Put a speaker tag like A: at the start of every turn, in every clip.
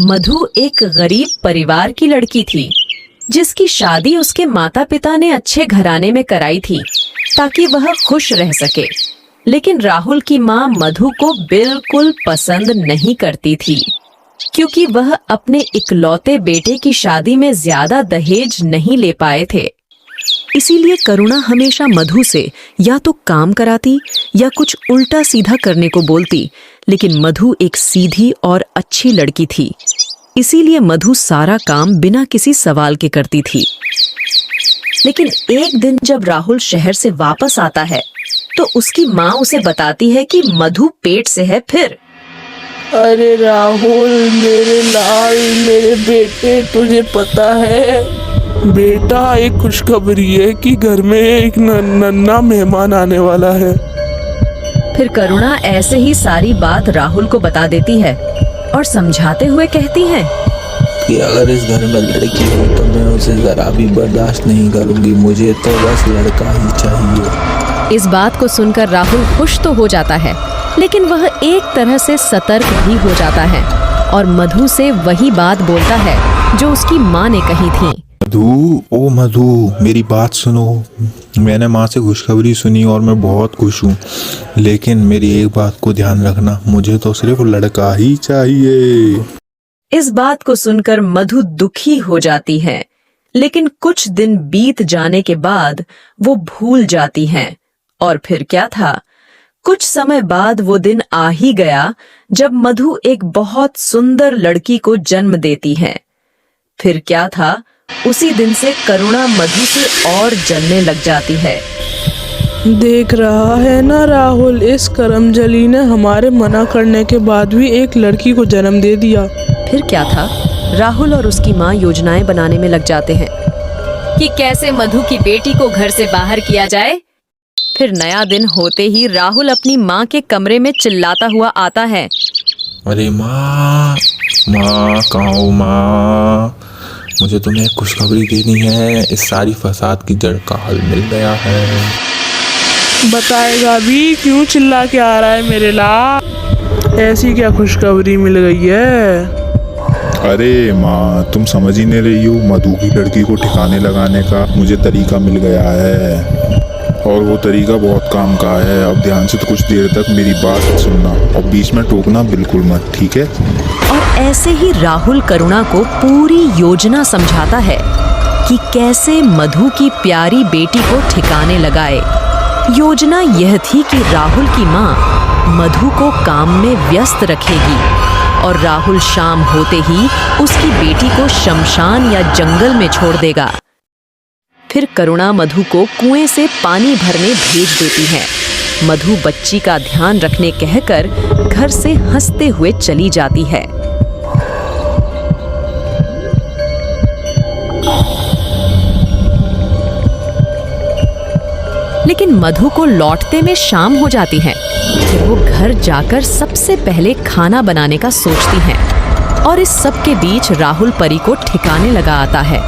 A: मधु एक गरीब परिवार की लड़की थी, जिसकी शादी उसके माता पिता ने अच्छे घराने में कराई थी ताकि वह खुश रह सके। लेकिन राहुल की माँ मधु को बिल्कुल पसंद नहीं करती थी, क्योंकि वह अपने इकलौते बेटे की शादी में ज्यादा दहेज नहीं ले पाए थे। इसीलिए करुणा हमेशा मधु से या तो काम कराती या कुछ उल्टा सीधा करने को बोलती, लेकिन मधु एक सीधी और अच्छी लड़की थी, इसीलिए मधु सारा काम बिना किसी सवाल के करती थी। लेकिन एक दिन जब राहुल शहर से वापस आता है तो उसकी माँ उसे बताती है कि मधु पेट से है। फिर
B: अरे राहुल, मेरे लाल, मेरे बेटे, तुझे पता है बेटा, एक खुशखबरी है कि घर में एक नन्हा मेहमान आने वाला है।
A: फिर करुणा ऐसे ही सारी बात राहुल को बता देती है और समझाते हुए कहती है
C: कि अगर इस घर में लड़की हो तो मैं उसे जरा भी बर्दाश्त नहीं करूंगी, मुझे तो बस लड़का ही चाहिए।
A: इस बात को सुनकर राहुल खुश तो हो जाता है, लेकिन वह एक तरह से सतर्क भी हो जाता है और मधु से वही बात बोलता है जो उसकी माँ ने कही थी।
D: मधु, मेरी बात सुनो। मैंने माँ से खुशखबरी सुनी और मैं बहुत खुश हूँ, लेकिन मेरी एक बात को ध्यान रखना, मुझे तो सिर्फ लड़का ही चाहिए।
A: इस बात को सुनकर मधु दुखी हो जाती है, लेकिन कुछ दिन बीत जाने के बाद वो भूल जाती हैं। और फिर क्या था, कुछ समय बाद वो दिन आ ही गया जब मधु एक बहुत सुंदर लड़की को जन्म देती है। फिर क्या था, उसी दिन से करुणा मधु से और जलने लग जाती है।
B: देख रहा है ना राहुल, इस करमजली ने हमारे मना करने के बाद भी एक लड़की को जन्म दे दिया।
A: फिर क्या था, राहुल और उसकी माँ योजनाएं बनाने में लग जाते हैं कि कैसे मधु की बेटी को घर से बाहर किया जाए। फिर नया दिन होते ही राहुल अपनी माँ के कमरे में चिल्लाता हुआ आता है।
D: अरे माँ, कहाँ हो माँ? मुझे तुम्हें खुशखबरी देनी है, इस सारी फसाद की जड़ का हल मिल गया है।
B: बताएगा भी? क्यों चिल्ला के आ रहा है मेरे लाल? ऐसी क्या खुशखबरी मिल गई है?
D: अरे माँ, तुम समझ ही नहीं रही हो, मधु की लड़की को ठिकाने लगाने का मुझे तरीका मिल गया है, और वो तरीका बहुत काम का है। अब ध्यान से तो कुछ देर तक मेरी बात सुनना और बीच में टोकना बिल्कुल मत, ठीक है?
A: और ऐसे ही राहुल करुणा को पूरी योजना समझाता है कि कैसे मधु की प्यारी बेटी को ठिकाने लगाए। योजना यह थी कि राहुल की माँ मधु को काम में व्यस्त रखेगी और राहुल शाम होते ही उसकी बेटी को शमशान या जंगल में छोड़ देगा। फिर करुणा मधु को कुएं से पानी भरने भेज देती है। मधु बच्ची का ध्यान रखने कहकर घर से हंसते हुए चली जाती है। लेकिन मधु को लौटते में शाम हो जाती है। फिर वो घर जाकर सबसे पहले खाना बनाने का सोचती हैं और इस सब के बीच राहुल परी को ठिकाने लगा आता है।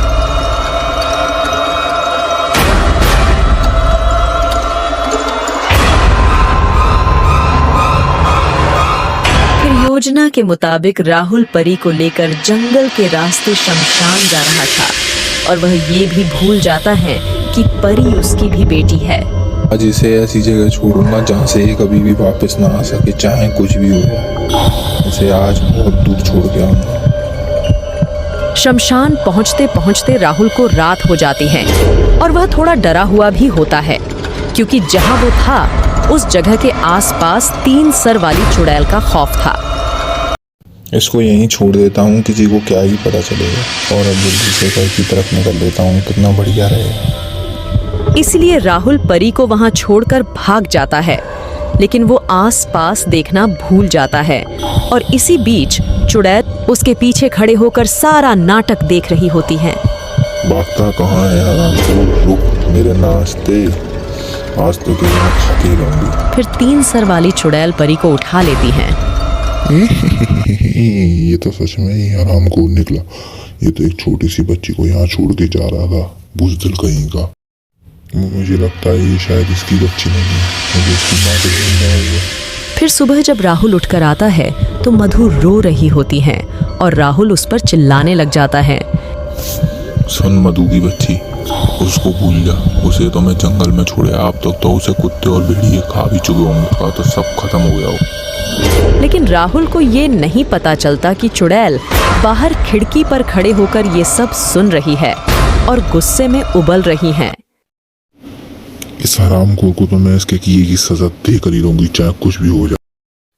A: योजना के मुताबिक राहुल परी को लेकर जंगल के रास्ते शमशान जा रहा था और वह ये भी भूल जाता है कि परी उसकी भी बेटी है।
D: आज इसे ऐसी जगह छोड़ूंगा जहाँ से ये कभी भी वापस ना आ सके, चाहे कुछ भी हो जाए। उसे आज बहुत दूर छोड़ के आऊंगा।
A: शमशान पहुँचते पहुँचते राहुल को रात हो जाती है और वह थोड़ा डरा हुआ भी होता है, क्योंकि जहाँ वो था उस जगह के आसपास 3 सर वाली चुड़ैल का खौफ था।
D: इसको यहीं छोड़ देता हूँ, किसी को क्या ही पता चलेगा, और अब जल्दी से घर की तरफ निकल लेता हूँ, कितना बढ़िया रहेगा।
A: इसलिए राहुल परी को वहां छोड़कर भाग जाता है, लेकिन वो आसपास देखना भूल जाता है और इसी बीच चुड़ैल उसके पीछे खड़े होकर सारा नाटक देख रही होती हैं।
D: भागता कहाँ है यार? रुक मेरे नाश्ते, आज तो मैं खाती रहूंगी।
A: फिर 3 सर वाली चुड़ैल परी को उठा लेती हैं।
D: ये तो सच में ही हरामखोर निकला। ये तो एक छोटी सी बच्ची को यहाँ छोड़ के जा रहा था, बुज़दिल कहीं का। मुझे लगता है ये शायद इसकी बच्ची नहीं है, मुझे इसकी माँ को।
A: फिर सुबह जब राहुल उठकर आता है तो मधु रो रही होती हैं और राहुल उस पर चिल्लाने लग जाता है।
D: सुन मधु की बच्ची, उसको भूल जा। उसे तो मैं जंगल में छोड़े, अब तक तो उसे कुत्ते और भेड़िए खा भी चुके होंगे, का तो सब खत्म हो गया हो।
A: लेकिन राहुल को ये नहीं पता चलता कि चुड़ैल बाहर खिड़की पर खड़े होकर ये सब सुन रही है और गुस्से में उबल रही है।
D: इस हरामखोर को तो मैं इसके किए की सजा देकर ही रहूंगी, चाहे कुछ भी हो जाए।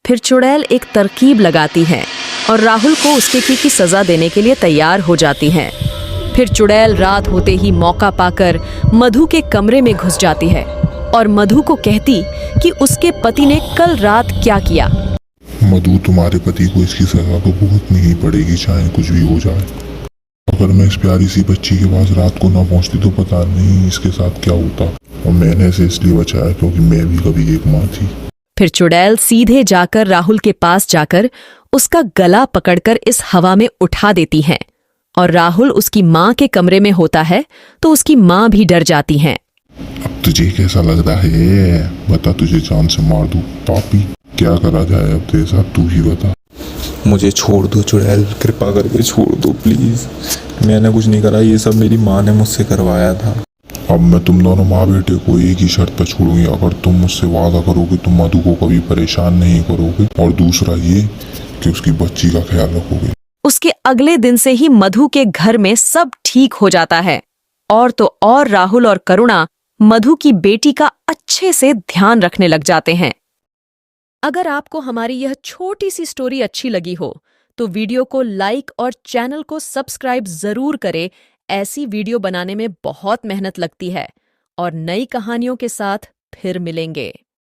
A: फिर चुड़ैल एक तरकीब लगाती है और राहुल को उसके की सजा देने के लिए तैयार हो जाती है। फिर चुड़ैल रात होते ही मौका पाकर मधु के कमरे में घुस जाती है और मधु को कहती कि उसके पति ने कल रात क्या किया।
D: मधु, तुम्हारे पति को इसकी सजा तो भुगतनी ही पड़ेगी, चाहे कुछ भी हो जाए। अगर मैं इस प्यारी सी बच्ची के पास रात को ना पहुंचती तो पता नहीं इसके साथ क्या होता। और मैंने इसे इसलिए बचाया क्योंकि मैं भी कभी एक माँ थी।
A: फिर चुड़ैल सीधे जाकर राहुल के पास जाकर उसका गला पकड़कर इस हवा में उठा देती है और राहुल उसकी माँ के कमरे में होता है तो उसकी माँ भी डर जाती हैं।
D: अब तुझे कैसा लग रहा है? बता, तुझे जान से मार दूं? पापी, क्या करा जाए अब तेरे साथ, तू ही बता।
C: मुझे छोड़ दो चुड़ैल, कृपा करके छोड़ दो प्लीज। मैंने कुछ नहीं करा, ये सब मेरी माँ ने मुझसे करवाया था।
D: अब मैं तुम दोनों माँ बेटे को एक ही शर्त पर छोड़ूंगी, अगर तुम मुझसे वादा करोगे तुम मधु को कभी परेशान नहीं करोगे, और दूसरा ये कि उसकी बच्ची का ख्याल रखोगे।
A: उसके अगले दिन से ही मधु के घर में सब ठीक हो जाता है और तो और राहुल और करुणा मधु की बेटी का अच्छे से ध्यान रखने लग जाते हैं। अगर आपको हमारी यह छोटी सी स्टोरी अच्छी लगी हो तो वीडियो को लाइक और चैनल को सब्सक्राइब जरूर करें। ऐसी वीडियो बनाने में बहुत मेहनत लगती है और नई कहानियों के साथ फिर मिलेंगे।